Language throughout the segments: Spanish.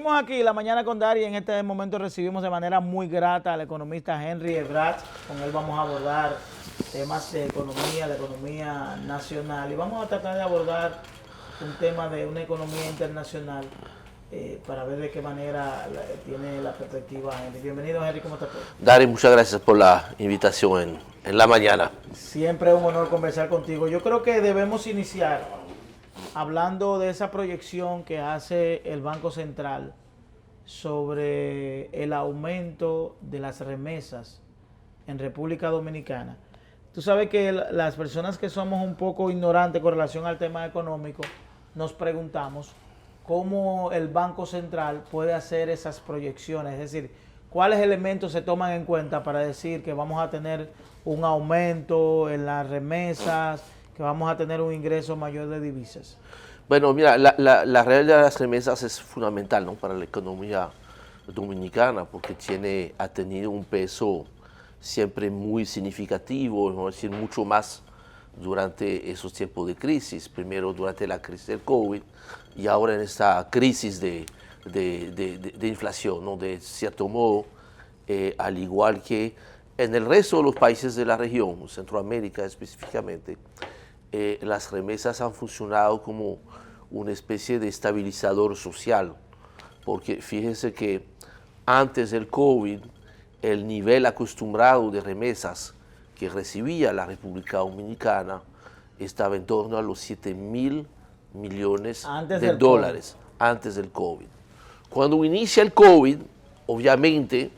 Seguimos aquí la mañana con Dari. En este momento recibimos de manera muy grata al economista Henry Ebrard. Con él vamos a abordar temas de economía, la economía nacional, y vamos a tratar de abordar un tema de una economía internacional para ver de qué manera tiene la perspectiva Henry. Bienvenido, Henry, ¿cómo estás? Dari, muchas gracias por la invitación en la mañana. Siempre es un honor conversar contigo. Yo creo que debemos iniciar hablando de esa proyección que hace el Banco Central sobre el aumento de las remesas en República Dominicana. Tú sabes que las personas que somos un poco ignorantes con relación al tema económico, nos preguntamos cómo el Banco Central puede hacer esas proyecciones, es decir, cuáles elementos se toman en cuenta para decir que vamos a tener un aumento en las remesas, que vamos a tener un ingreso mayor de divisas. Bueno, mira, la realidad de las remesas es fundamental, ¿no?, para la economía dominicana, porque ha tenido un peso siempre muy significativo, vamos a decir, mucho más durante esos tiempos de crisis, primero durante la crisis del COVID y ahora en esta crisis de inflación, ¿no?, de cierto modo, al igual que en el resto de los países de la región, Centroamérica específicamente, las remesas han funcionado como una especie de estabilizador social, porque fíjense que antes del COVID, el nivel acostumbrado de remesas que recibía la República Dominicana estaba en torno a los 7.000 millones de dólares antes del COVID. Cuando inicia el COVID, obviamente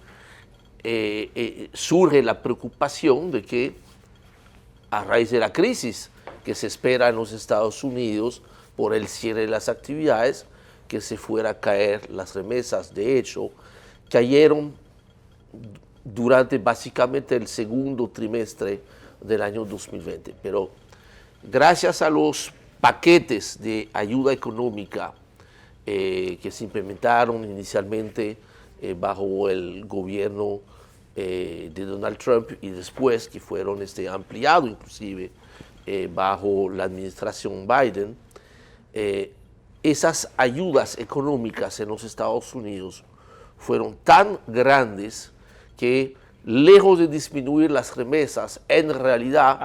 surge la preocupación de que a raíz de la crisis que se espera en los Estados Unidos por el cierre de las actividades, que se fuera a caer las remesas. De hecho, cayeron durante básicamente el segundo trimestre del año 2020. Pero gracias a los paquetes de ayuda económica que se implementaron inicialmente bajo el gobierno de Donald Trump y después que fueron ampliados inclusive bajo la administración Biden, esas ayudas económicas en los Estados Unidos fueron tan grandes que, lejos de disminuir las remesas, en realidad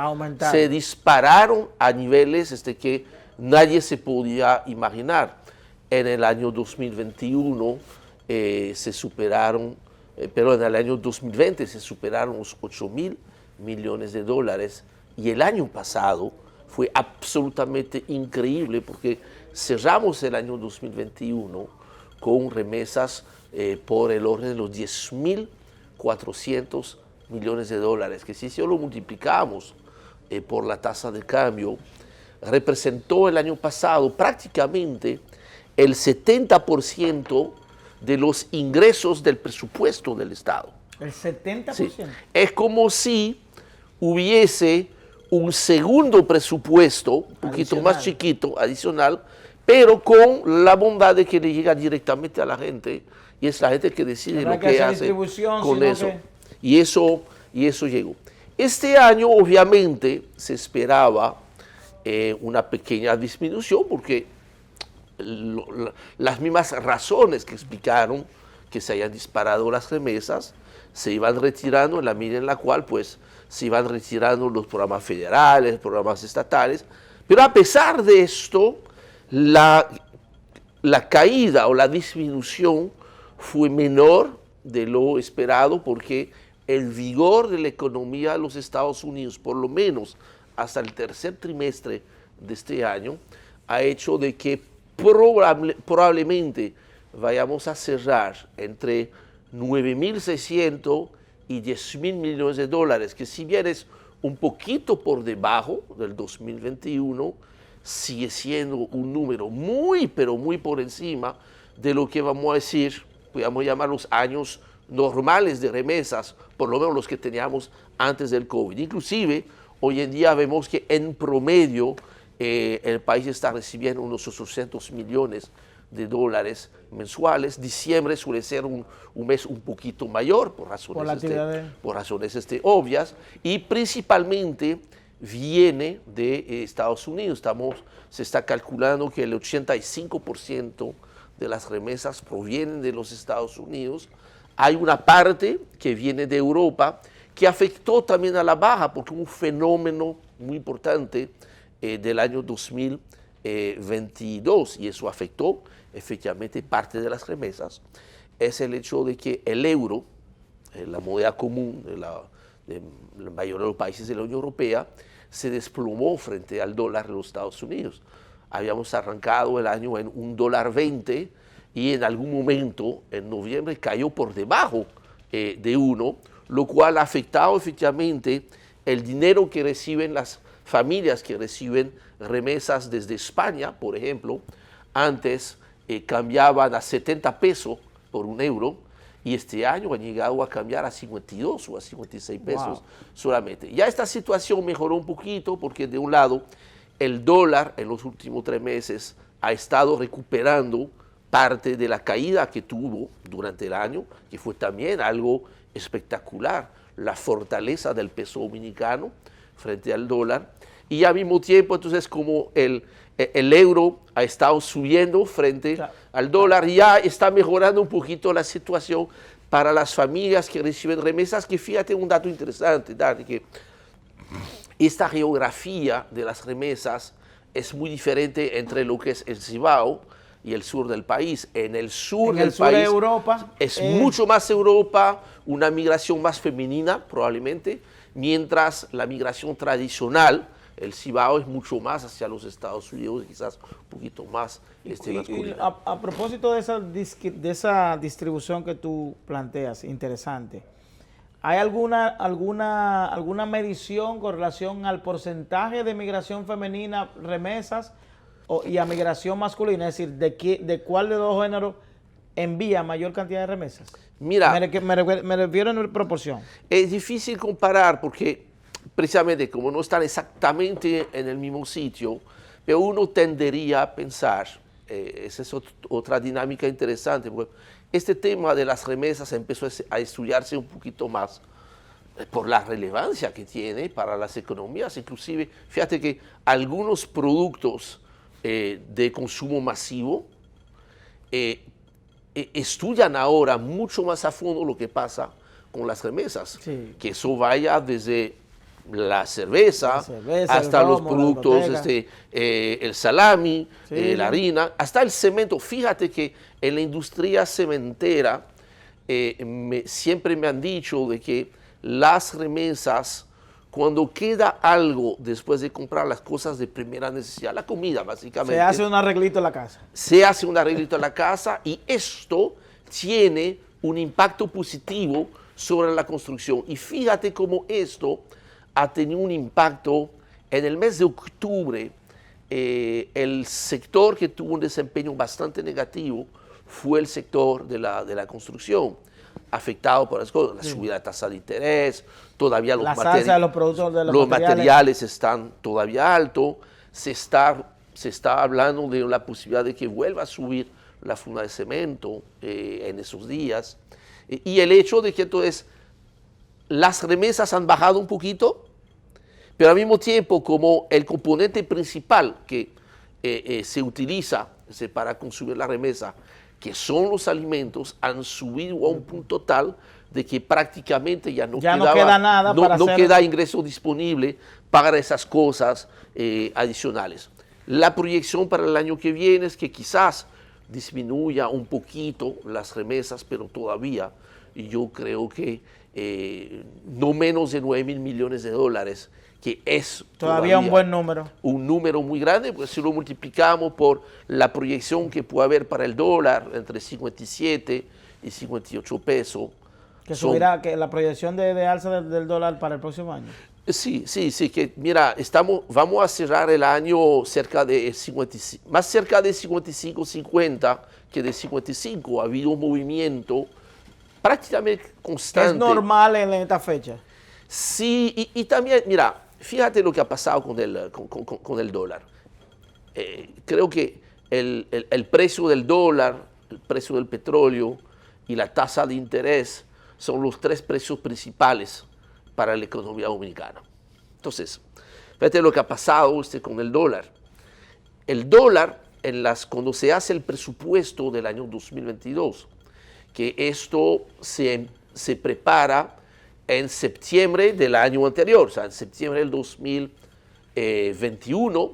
se dispararon a niveles que nadie se podía imaginar. En el año 2021 se superaron, pero en el año 2020 se superaron los 8.000 millones de dólares, y el año pasado fue absolutamente increíble porque cerramos el año 2021 con remesas por el orden de los 10.400 millones de dólares, que si lo multiplicamos por la tasa de cambio, representó el año pasado prácticamente el 70% de los ingresos del presupuesto del Estado. ¿El 70%? Sí. Es como si hubiese un segundo presupuesto, un poquito más chiquito, adicional, pero con la bondad de que le llega directamente a la gente, y es la gente que decide lo que hace con eso. Y eso llegó. Este año, obviamente, se esperaba una pequeña disminución, porque las mismas razones que explicaron que se hayan disparado las remesas se iban retirando en la medida en la cual pues se iban retirando los programas federales, programas estatales, pero a pesar de esto, la caída o la disminución fue menor de lo esperado, porque el vigor de la economía de los Estados Unidos, por lo menos hasta el tercer trimestre de este año, ha hecho de que probablemente vayamos a cerrar entre 9.600 y 10.000 millones de dólares, que si bien es un poquito por debajo del 2021, sigue siendo un número muy, pero muy por encima de lo que vamos a decir, podríamos llamar los años normales de remesas, por lo menos los que teníamos antes del COVID. Inclusive, hoy en día vemos que en promedio el país está recibiendo unos 800 millones de dólares mensuales. Diciembre suele ser un mes un poquito mayor por razones obvias, y principalmente viene de Estados Unidos. Se está calculando que el 85% de las remesas provienen de los Estados Unidos. Hay una parte que viene de Europa que afectó también a la baja porque un fenómeno muy importante del año 2022, y eso afectó efectivamente parte de las remesas, es el hecho de que el euro, la moneda común de la mayoría de los países de la Unión Europea, se desplomó frente al dólar de los Estados Unidos. Habíamos arrancado el año en $1.20 y en algún momento, en noviembre, cayó por debajo de 1, lo cual ha afectado efectivamente el dinero que reciben las familias que reciben remesas desde España, por ejemplo. Antes cambiaban a 70 pesos por un euro, y este año han llegado a cambiar a 52 o a 56 pesos solamente. Ya esta situación mejoró un poquito porque de un lado el dólar en los últimos 3 meses ha estado recuperando parte de la caída que tuvo durante el año, que fue también algo espectacular, la fortaleza del peso dominicano frente al dólar, y al mismo tiempo entonces como el euro ha estado subiendo frente al dólar, ya está mejorando un poquito la situación para las familias que reciben remesas, que fíjate un dato interesante, Dani, que esta geografía de las remesas es muy diferente entre lo que es el Cibao y el sur del país. En el sur del país de Europa es mucho más Europa, una migración más femenina probablemente, mientras la migración tradicional, el Cibao, es mucho más hacia los Estados Unidos, quizás un poquito más masculina. A propósito de esa distribución que tú planteas, interesante, ¿hay alguna medición con relación al porcentaje de migración femenina, remesas, y a migración masculina? Es decir, ¿de cuál de los géneros envía mayor cantidad de remesas? Mira, me refiero en proporción. Es difícil comparar porque precisamente como no están exactamente en el mismo sitio, pero uno tendería a pensar, esa es otra dinámica interesante, porque este tema de las remesas empezó a estudiarse un poquito más por la relevancia que tiene para las economías. Inclusive, fíjate que algunos productos de consumo masivo estudian ahora mucho más a fondo lo que pasa con las remesas, que eso vaya desde la cerveza hasta los productos, el salami, la harina, hasta el cemento. Fíjate que en la industria cementera siempre me han dicho de que las remesas, cuando queda algo después de comprar las cosas de primera necesidad, la comida básicamente. Se hace un arreglito en la casa. Se hace un arreglito en la casa y esto tiene un impacto positivo sobre la construcción. Y fíjate cómo esto ha tenido un impacto en el mes de octubre. El sector que tuvo un desempeño bastante negativo fue el sector de la construcción, afectado por las cosas, la subida de tasa de interés, todavía los materiales están todavía altos, se está hablando de la posibilidad de que vuelva a subir la funda de cemento en esos días, y el hecho de que entonces las remesas han bajado un poquito, pero al mismo tiempo como el componente principal que se utiliza para consumir la remesa, que son los alimentos, han subido a un punto tal de que prácticamente no queda nada, no queda ingreso disponible para esas cosas adicionales. La proyección para el año que viene es que quizás disminuya un poquito las remesas, pero todavía yo creo que no menos de 9.000 millones de dólares, que es todavía un buen número. Un número muy grande, porque si lo multiplicamos por la proyección que puede haber para el dólar entre 57 y 58 pesos. Que subirá, que la proyección de alza del dólar para el próximo año. Sí, que mira, vamos a cerrar el año más cerca de 55.50 que de 55. Ha habido un movimiento prácticamente constante. ¿Es normal en esta fecha? Sí, y también, mira, fíjate lo que ha pasado con el dólar. Creo que el precio del dólar, el precio del petróleo y la tasa de interés son los 3 precios principales para la economía dominicana. Entonces, fíjate lo que ha pasado con el dólar. El dólar cuando se hace el presupuesto del año 2022, que esto se prepara en septiembre del año anterior, o sea, en septiembre del 2021,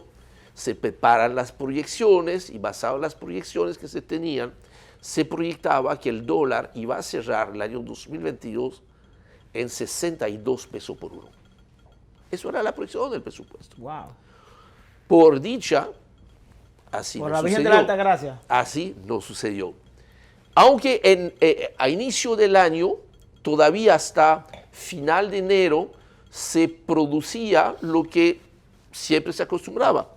se preparan las proyecciones y basado en las proyecciones que se tenían, se proyectaba que el dólar iba a cerrar el año 2022 en 62 pesos por uno. Eso era la proyección del presupuesto. Wow. Por dicha, así Por no la Virgen de sucedió. la Altagracia. Así no sucedió. Aunque a inicio del año, todavía hasta final de enero, se producía lo que siempre se acostumbraba.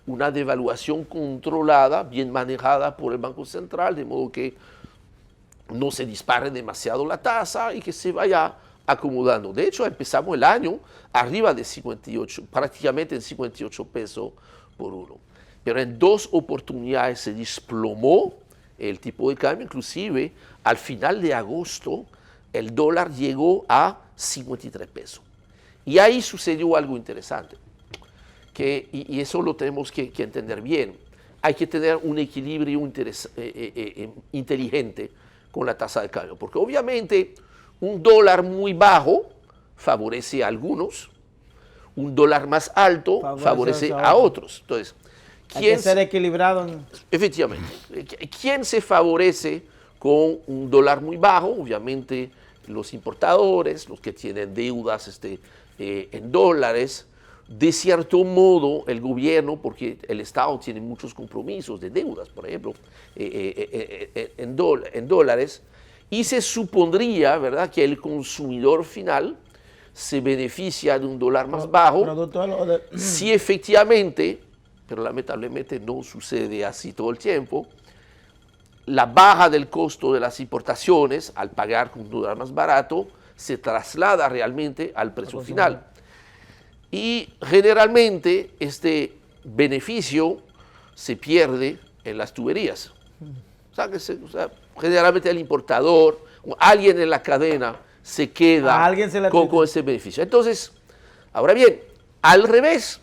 Una devaluación controlada, bien manejada por el Banco Central, de modo que no se dispare demasiado la tasa y que se vaya acomodando. De hecho, empezamos el año arriba de 58, prácticamente en 58 pesos por uno. Pero en dos oportunidades se desplomó el tipo de cambio, inclusive al final de agosto el dólar llegó a 53 pesos. Y ahí sucedió algo interesante, y eso lo tenemos que entender bien. Hay que tener un equilibrio inteligente con la tasa de cambio, porque obviamente un dólar muy bajo favorece a algunos, un dólar más alto favorece a otros. Entonces, hay que ser equilibrado. Efectivamente. ¿Quién se favorece con un dólar muy bajo? Obviamente los importadores, los que tienen deudas en dólares. De cierto modo, el gobierno, porque el Estado tiene muchos compromisos de deudas, por ejemplo, en dólares, y se supondría, ¿verdad?, que el consumidor final se beneficia de un dólar más bajo, si efectivamente, pero lamentablemente no sucede así todo el tiempo, la baja del costo de las importaciones, al pagar con un dólar más barato, se traslada realmente al precio final. Y generalmente este beneficio se pierde en las tuberías. O sea, generalmente el importador o alguien en la cadena se queda con ese beneficio. Entonces, ahora bien, al revés,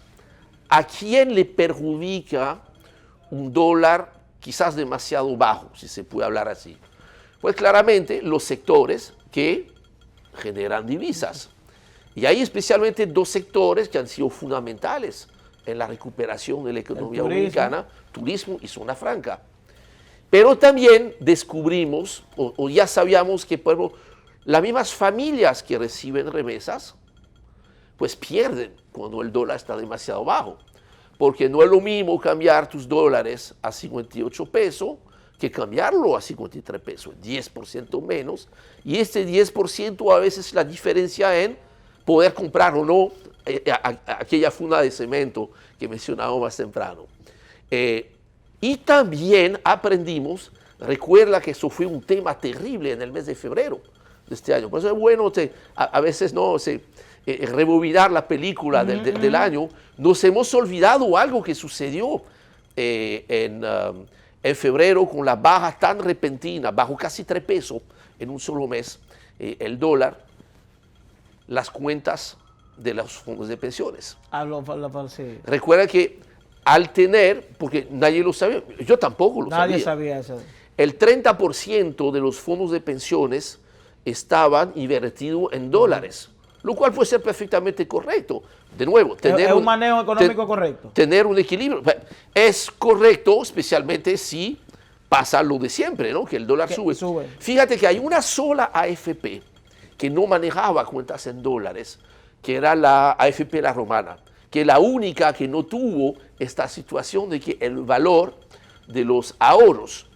¿a quién le perjudica un dólar quizás demasiado bajo, si se puede hablar así? Pues claramente los sectores que generan divisas. Y hay especialmente dos sectores que han sido fundamentales en la recuperación de la economía dominicana: turismo y zona franca. Pero también descubrimos, o ya sabíamos que, por ejemplo, las mismas familias que reciben remesas, pues pierden cuando el dólar está demasiado bajo. Porque no es lo mismo cambiar tus dólares a 58 pesos que cambiarlo a 53 pesos, 10% menos. Y este 10% a veces la diferencia en poder comprar o no aquella funda de cemento que mencionábamos más temprano. Y también aprendimos, recuerda que eso fue un tema terrible en el mes de febrero de este año. Por eso es bueno a veces rebobinar la película del año. Nos hemos olvidado algo que sucedió en febrero con la baja tan repentina, bajó casi 3 pesos en un solo mes el dólar. Las cuentas de los fondos de pensiones. Sí. Recuerda que al tener, porque nadie lo sabía, yo tampoco lo sabía. Nadie sabía eso. El 30% de los fondos de pensiones estaban invertidos en dólares, lo cual puede ser perfectamente correcto. De nuevo, es un manejo económico correcto. Tener un equilibrio. Es correcto, especialmente si pasa lo de siempre, ¿no?, que el dólar sube. Fíjate que hay una sola AFP que no manejaba cuentas en dólares, que era la AFP La Romana, que es la única que no tuvo esta situación de que el valor de los ahorros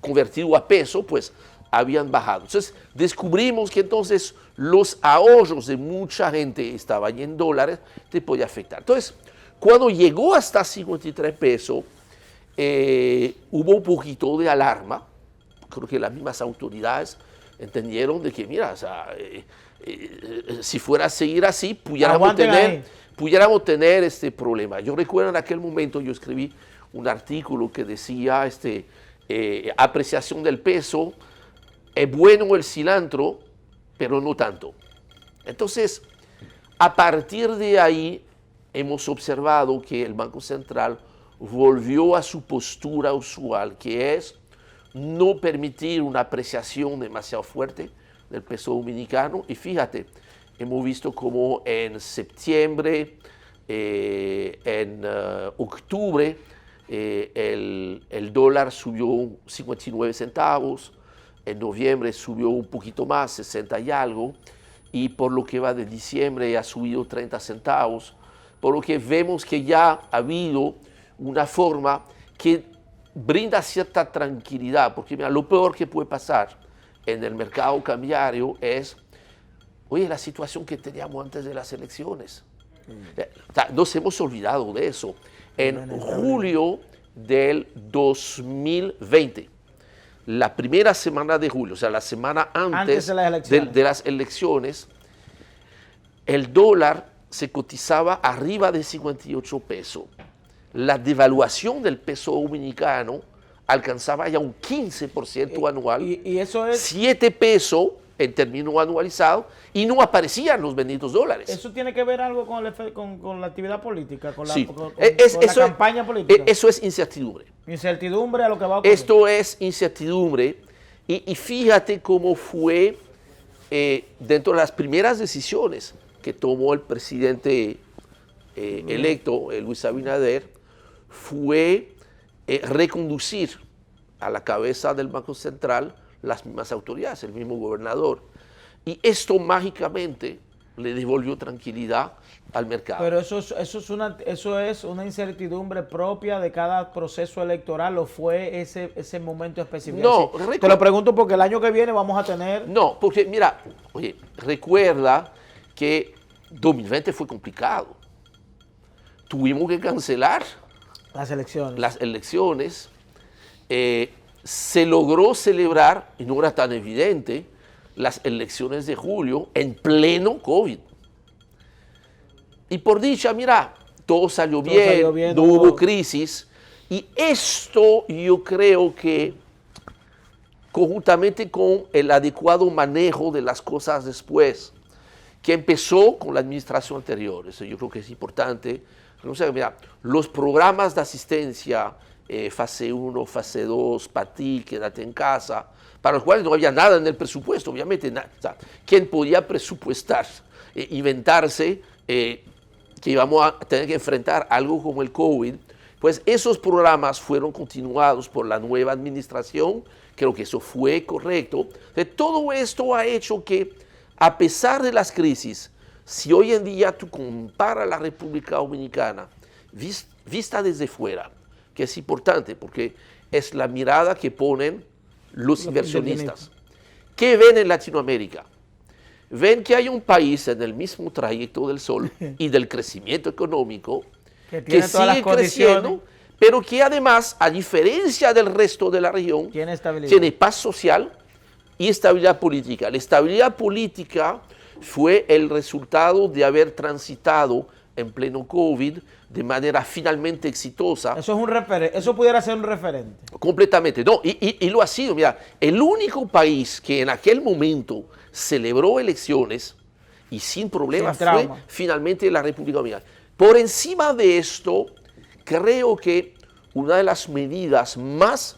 convertido a peso, pues habían bajado. Entonces descubrimos que entonces los ahorros de mucha gente estaban en dólares, te podía afectar. Entonces, cuando llegó hasta 53 pesos, hubo un poquito de alarma. Creo que las mismas autoridades entendieron de que, mira, o sea, si fuera a seguir así, pudiéramos tener este problema. Yo recuerdo en aquel momento, yo escribí un artículo que decía, apreciación del peso, es bueno el cilantro, pero no tanto. Entonces, a partir de ahí, hemos observado que el Banco Central volvió a su postura usual, que es no permitir una apreciación demasiado fuerte del peso dominicano. Y fíjate, hemos visto como en septiembre, en octubre, el dólar subió 59 centavos, en noviembre subió un poquito más, 60 y algo, y por lo que va de diciembre ha subido 30 centavos, por lo que vemos que ya ha habido una forma que brinda cierta tranquilidad, porque mira, lo peor que puede pasar en el mercado cambiario es, oye, la situación que teníamos antes de las elecciones. Nos hemos olvidado de eso. En julio del 2020, la primera semana de julio, o sea, la semana antes de las elecciones, el dólar se cotizaba arriba de 58 pesos. La devaluación del peso dominicano alcanzaba ya un 15% anual, y eso es 7 pesos en términos anualizados, y no aparecían los benditos dólares. ¿Eso tiene que ver algo con la actividad política, con la, sí. con la campaña política? Eso es incertidumbre. Incertidumbre a lo que va a ocurrir. Esto es incertidumbre, y fíjate cómo fue dentro de las primeras decisiones que tomó el presidente electo, Luis Abinader, fue reconducir a la cabeza del Banco Central las mismas autoridades, el mismo gobernador. Y esto mágicamente le devolvió tranquilidad al mercado. Pero eso es una incertidumbre propia de cada proceso electoral, ¿o fue ese momento específico? No, te lo pregunto porque el año que viene vamos a tener... No, porque mira, oye, recuerda que 2020 fue complicado. Tuvimos que cancelar las elecciones. Se logró celebrar, y no era tan evidente, las elecciones de julio en pleno COVID. Y por dicha, mira, todo salió bien, no hubo crisis. Y esto yo creo que, conjuntamente con el adecuado manejo de las cosas después, que empezó con la administración anterior, eso yo creo que es importante. Mira, los programas de asistencia, fase 1, fase 2, para ti, quédate en casa, para los cuales no había nada en el presupuesto, obviamente. O sea, ¿quién podía presupuestar, inventarse que íbamos a tener que enfrentar algo como el COVID? Pues esos programas fueron continuados por la nueva administración, creo que eso fue correcto. Todo esto ha hecho que, a pesar de las crisis, si hoy en día tú comparas la República Dominicana, vista desde fuera, que es importante porque es la mirada que ponen los inversionistas. ¿Qué ven en Latinoamérica? Ven que hay un país en el mismo trayecto del sol y del crecimiento económico que sigue creciendo, pero que además, a diferencia del resto de la región, tiene paz social y estabilidad política. La estabilidad política fue el resultado de haber transitado en pleno COVID de manera finalmente exitosa. Eso es un referente, eso pudiera ser un referente. Completamente, no, y lo ha sido. Mira, el único país que en aquel momento celebró elecciones y sin problemas fue finalmente la República Dominicana. Por encima de esto, creo que una de las medidas más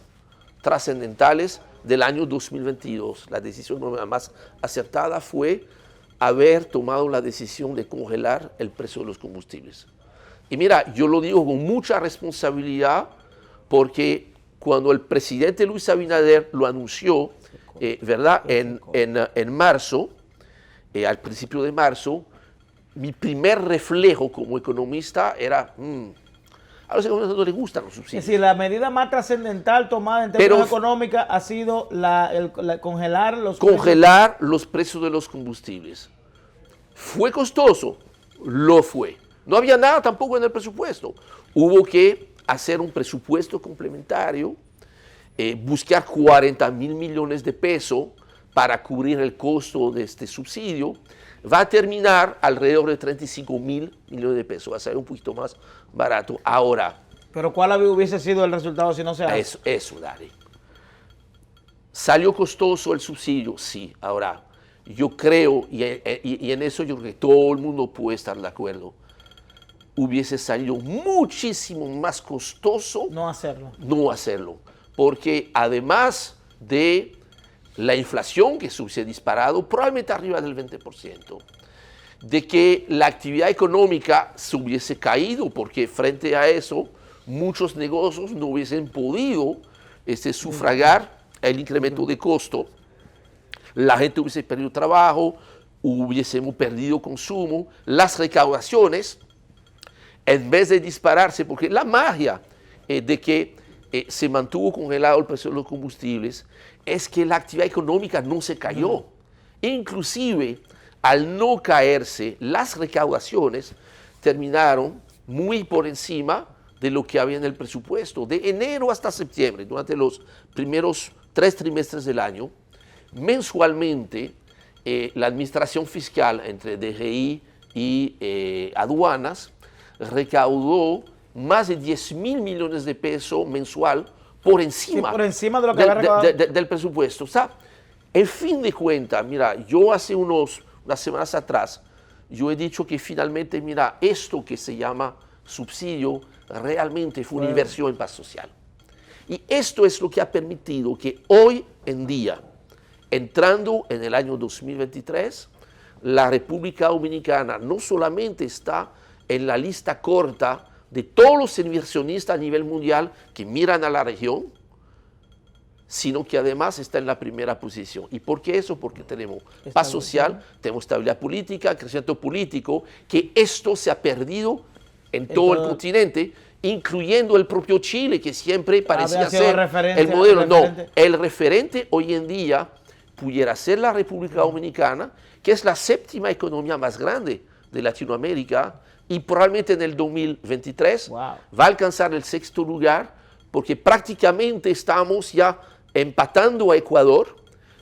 trascendentales del año 2022, la decisión más acertada, fue haber tomado la decisión de congelar el precio de los combustibles. Y mira, yo lo digo con mucha responsabilidad porque cuando el presidente Luis Abinader lo anunció, ¿verdad? En marzo, al principio de marzo, mi primer reflejo como economista era, a los economistas no les gustan los subsidios. Es decir, la medida más trascendental tomada en términos económicos ha sido congelar los precios de los combustibles. ¿Fue costoso? Lo fue. No había nada tampoco en el presupuesto. Hubo que hacer un presupuesto complementario, buscar 40.000 millones de pesos para cubrir el costo de este subsidio. Va a terminar alrededor de 35.000 millones de pesos. Va a ser un poquito más barato. Ahora. ¿Pero cuál hubiese sido el resultado si no se hace? Eso, dale. ¿Salió costoso el subsidio? Sí. Ahora, yo creo, y en eso yo creo que todo el mundo puede estar de acuerdo, hubiese salido muchísimo más costoso No hacerlo. no hacerlo, porque además de la inflación que se hubiese disparado probablemente arriba del 20%, de que la actividad económica se hubiese caído, porque frente a eso muchos negocios no hubiesen podido sufragar el incremento de costo, la gente hubiese perdido trabajo, hubiésemos perdido consumo, las recaudaciones, en vez de dispararse, porque la magia de que se mantuvo congelado el precio de los combustibles es que la actividad económica no se cayó. Inclusive, al no caerse, las recaudaciones terminaron muy por encima de lo que había en el presupuesto. De enero hasta septiembre, durante los primeros 3 trimestres del año, mensualmente la administración fiscal entre DGI y aduanas recaudó más de 10.000 millones de pesos mensual por encima, sí, por encima de lo que había recaudado del presupuesto. O sea, en fin de cuentas, mira, yo hace unas semanas atrás, yo he dicho que finalmente, mira, esto que se llama subsidio realmente fue una inversión en paz social. Y esto es lo que ha permitido que hoy en día, entrando en el año 2023, la República Dominicana no solamente está en la lista corta de todos los inversionistas a nivel mundial que miran a la región, sino que además está en la primera posición. ¿Y por qué eso? Porque tenemos paz social, tenemos estabilidad política, crecimiento político, que esto se ha perdido en todo el continente, incluyendo el propio Chile, que siempre parecía ser el modelo. No, el referente hoy en día pudiera ser la República Dominicana, que es la 7ª economía más grande de Latinoamérica, y probablemente en el 2023 va a alcanzar el 6º lugar, porque prácticamente estamos ya empatando a Ecuador,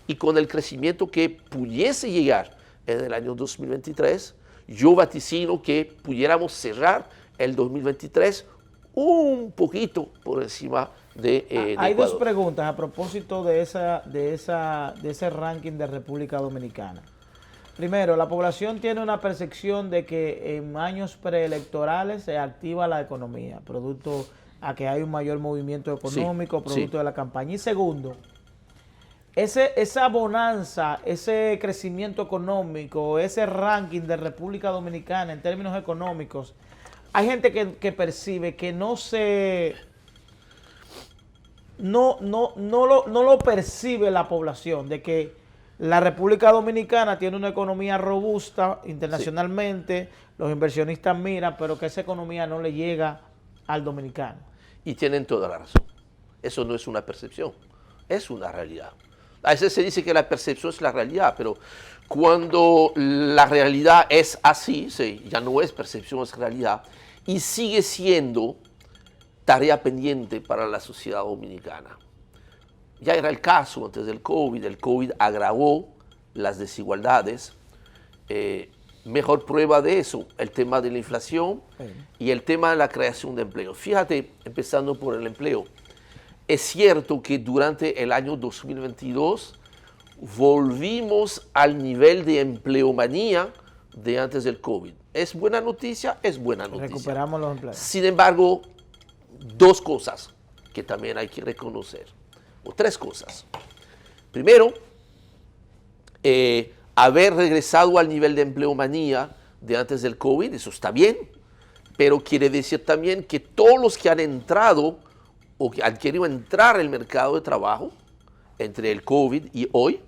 y con el crecimiento que pudiese llegar en el año 2023, yo vaticino que pudiéramos cerrar el 2023 un poquito por encima de Hay Ecuador. 2 preguntas a propósito de ese ranking de República Dominicana. Primero, la población tiene una percepción de que en años preelectorales se activa la economía, producto a que hay un mayor movimiento económico, producto de la campaña. Y segundo, esa bonanza, ese crecimiento económico, ese ranking de República Dominicana en términos económicos, hay gente que percibe que no lo percibe la población, de que la República Dominicana tiene una economía robusta internacionalmente, los inversionistas miran, pero que esa economía no le llega al dominicano. Y tienen toda la razón. Eso no es una percepción, es una realidad. A veces se dice que la percepción es la realidad, pero cuando la realidad es así, ya no es percepción, es realidad, y sigue siendo tarea pendiente para la sociedad dominicana. Ya era el caso antes del COVID agravó las desigualdades. Mejor prueba de eso, el tema de la inflación y el tema de la creación de empleo. Fíjate, empezando por el empleo, es cierto que durante el año 2022 volvimos al nivel de empleomanía de antes del COVID. ¿Es buena noticia? Es buena noticia. Recuperamos los empleos. Sin embargo, 2 cosas que también hay que reconocer, o 3 cosas. Primero, haber regresado al nivel de empleomanía de antes del COVID, eso está bien, pero quiere decir también que todos los que han entrado o que han querido entrar al mercado de trabajo entre el COVID y hoy,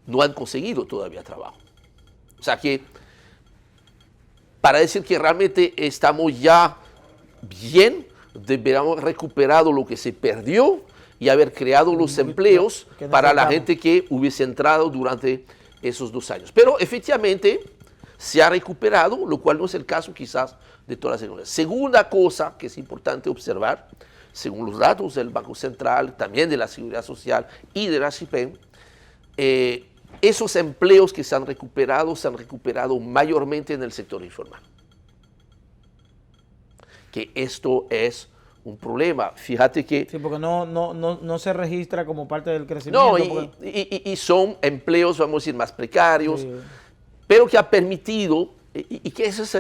no han conseguido todavía trabajo. O sea que, para decir que realmente estamos ya bien, deberíamos haber recuperado lo que se perdió y haber creado los empleos para la gente que hubiese entrado durante esos 2 años. Pero efectivamente se ha recuperado, lo cual no es el caso quizás de todas las economías. Segunda cosa que es importante observar, según los datos del Banco Central, también de la Seguridad Social y de la CIPEN, esos empleos que se han recuperado mayormente en el sector informal. Que esto es un problema. Fíjate que... Sí, porque no se registra como parte del crecimiento. No, y son empleos, vamos a decir, más precarios, pero que ha permitido y que esa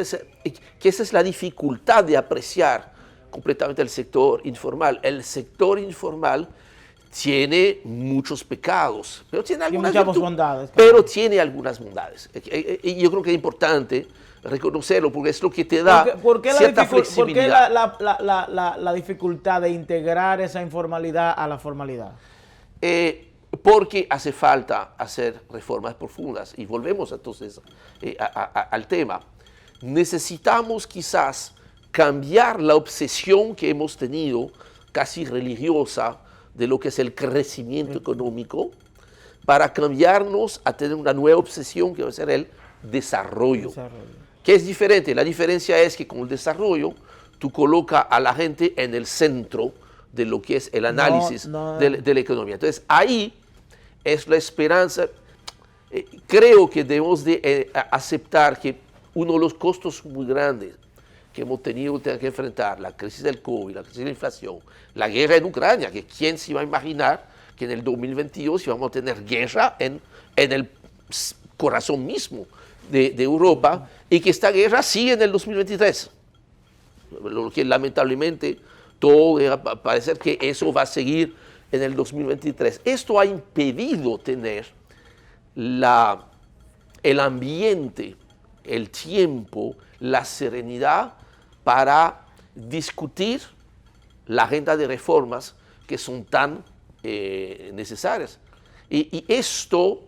es la dificultad de apreciar completamente el sector informal. El sector informal tiene muchos pecados, pero tiene algunas bondades. Pero tiene algunas bondades. Y yo creo que es importante reconocerlo porque es lo que te da cierta flexibilidad. ¿Por qué la dificultad de integrar esa informalidad a la formalidad? Porque hace falta hacer reformas profundas y volvemos entonces al tema. Necesitamos quizás cambiar la obsesión que hemos tenido, casi religiosa, de lo que es el crecimiento económico, para cambiarnos a tener una nueva obsesión que va a ser el desarrollo. Que es diferente. La diferencia es que con el desarrollo tú colocas a la gente en el centro de lo que es el análisis de la economía. Entonces ahí es la esperanza. Creo que debemos de aceptar que uno de los costos muy grandes que hemos tenido que enfrentar, la crisis del COVID, la crisis de la inflación, la guerra en Ucrania, que quién se iba a imaginar que en el 2022 íbamos a tener guerra en el corazón mismo de Europa, y que esta guerra sigue en el 2023. Lo que lamentablemente todo parece que eso va a seguir en el 2023. Esto ha impedido tener el ambiente, el tiempo, la serenidad para discutir la agenda de reformas que son tan necesarias. Y esto,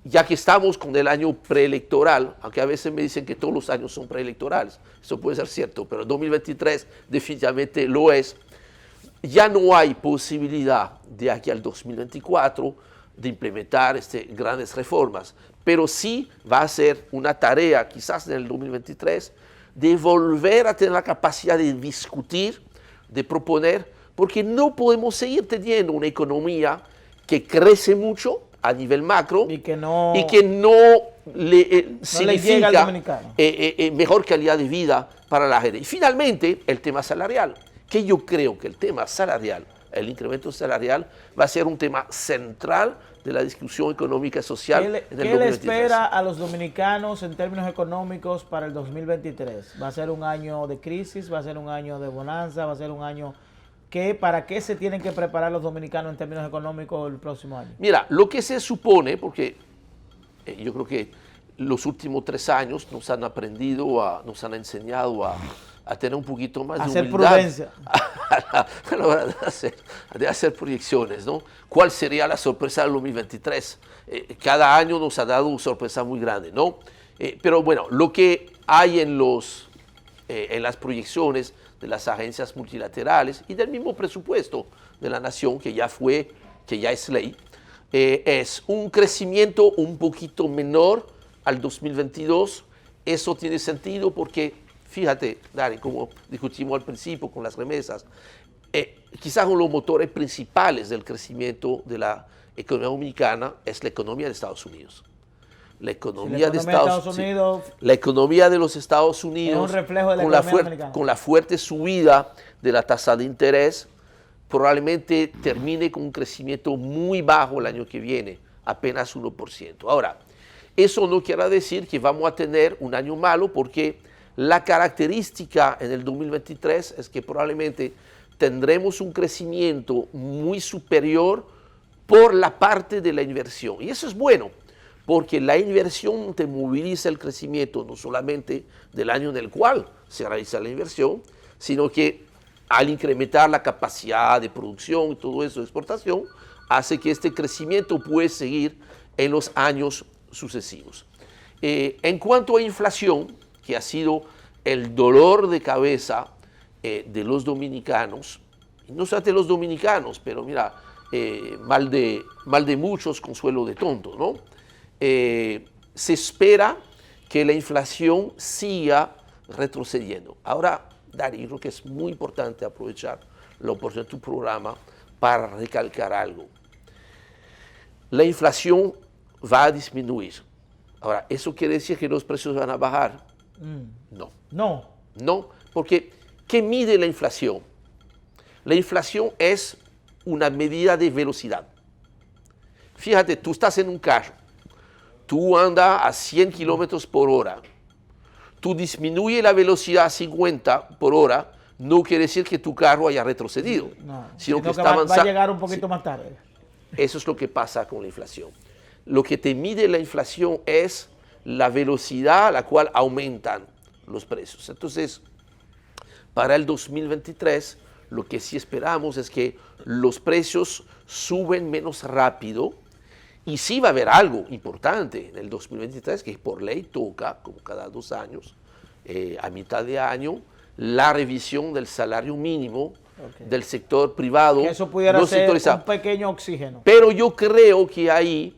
ya que estamos con el año preelectoral, aunque a veces me dicen que todos los años son preelectorales, eso puede ser cierto, pero el 2023 definitivamente lo es, ya no hay posibilidad de aquí al 2024 de implementar grandes reformas, pero sí va a ser una tarea, quizás en el 2023, de volver a tener la capacidad de discutir, de proponer, porque no podemos seguir teniendo una economía que crece mucho a nivel macro y que no significa mejor calidad de vida para la gente. Y finalmente, el tema salarial, que yo creo que el tema salarial, el incremento salarial, va a ser un tema central de la discusión económica y social en el 2023. ¿Qué le espera a los dominicanos en términos económicos para el 2023? ¿Va a ser un año de crisis? ¿Va a ser un año de bonanza? ¿Va a ser un año para qué se tienen que preparar los dominicanos en términos económicos el próximo año? Mira, lo que se supone, porque yo creo que los últimos 3 años nos han enseñado a tener un poquito más de humildad. Prudencia. A la hora de hacer proyecciones, ¿no? ¿Cuál sería la sorpresa del 2023? Cada año nos ha dado una sorpresa muy grande, ¿no? Pero bueno, lo que hay en las proyecciones de las agencias multilaterales y del mismo presupuesto de la nación, que ya es ley, es un crecimiento un poquito menor al 2022. Eso tiene sentido porque, fíjate, Dari, como discutimos al principio con las remesas, quizás uno de los motores principales del crecimiento de la economía dominicana es la economía de Estados Unidos. La economía de los Estados Unidos, es un reflejo de la economía americana. Con la fuerte subida de la tasa de interés, probablemente termine con un crecimiento muy bajo el año que viene, apenas 1%. Ahora, eso no quiere decir que vamos a tener un año malo, porque la característica en el 2023 es que probablemente tendremos un crecimiento muy superior por la parte de la inversión. Y eso es bueno, porque la inversión te moviliza el crecimiento no solamente del año en el cual se realiza la inversión, sino que al incrementar la capacidad de producción y todo eso de exportación, hace que este crecimiento pueda seguir en los años sucesivos. En cuanto a inflación, que ha sido el dolor de cabeza de los dominicanos, y no solamente de los dominicanos, pero mira, mal de muchos, consuelo de tontos, ¿no? Se espera que la inflación siga retrocediendo. Ahora, Dari, creo que es muy importante aprovechar la oportunidad de tu programa para recalcar algo. La inflación va a disminuir. Ahora, ¿eso quiere decir que los precios van a bajar? No, porque ¿qué mide la inflación? La inflación es una medida de velocidad. Fíjate, tú estás en un carro, tú andas a 100 kilómetros por hora tú disminuyes la velocidad a 50 por hora, no quiere decir que tu carro haya retrocedido, No, sino que está va a avanzando. llegar un poquito más tarde. Eso es lo que pasa con la inflación. Lo que te mide la inflación es la velocidad a la cual aumentan los precios. Entonces, para el 2023, lo que sí esperamos es que los precios suben menos rápido y sí va a haber algo importante en el 2023, que por ley toca, como cada 2 años, a mitad de año, la revisión del salario mínimo del sector privado. Que eso pudiera no ser sectorizado. un pequeño oxígeno. Pero yo creo que ahí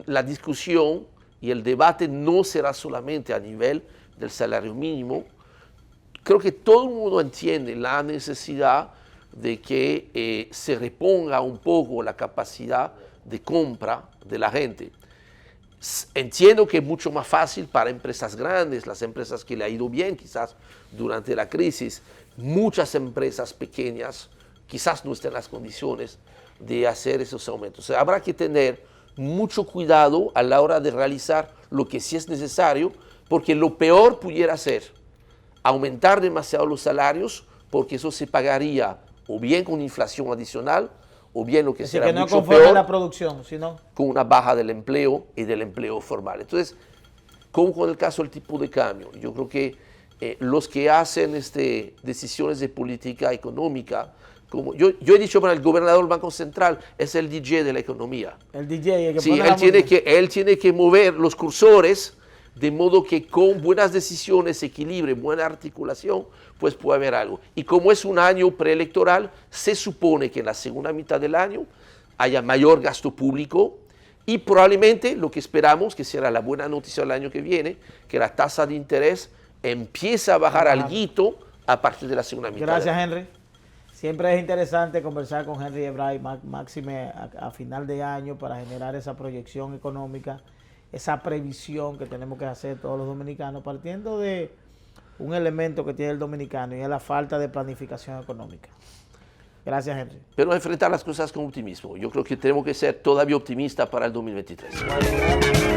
la discusión y el debate no será solamente a nivel del salario mínimo. Creo que todo el mundo entiende la necesidad de que se reponga un poco la capacidad de compra de la gente. Entiendo que es mucho más fácil para empresas grandes, las empresas que le ha ido bien quizás durante la crisis. Muchas empresas pequeñas quizás no estén en las condiciones de hacer esos aumentos. O sea, habrá que tener mucho cuidado a la hora de realizar lo que sí es necesario, porque lo peor pudiera ser aumentar demasiado los salarios, porque eso se pagaría o bien con inflación adicional, o bien lo que será que no mucho conforme peor, la producción, sino con una baja del empleo y del empleo formal. Entonces, como con el caso del tipo de cambio, yo creo que los que hacen decisiones de política económica, como yo he dicho para el gobernador del Banco Central, es el DJ de la economía. el DJ, el que Sí, pone la música. él tiene que mover los cursores de modo que con buenas decisiones, equilibrio, buena articulación, pues puede haber algo. Y como es un año preelectoral, se supone que en la segunda mitad del año haya mayor gasto público y probablemente lo que esperamos, que será la buena noticia del año que viene, que la tasa de interés empieza a bajar alguito a partir de la segunda mitad. Gracias, Henry. Siempre es interesante conversar con Henry Ebray, máxime a final de año, para generar esa proyección económica, esa previsión que tenemos que hacer todos los dominicanos, partiendo de un elemento que tiene el dominicano y es la falta de planificación económica. Gracias, Henry. Pero enfrentar las cosas con optimismo. Yo creo que tenemos que ser todavía optimistas para el 2023.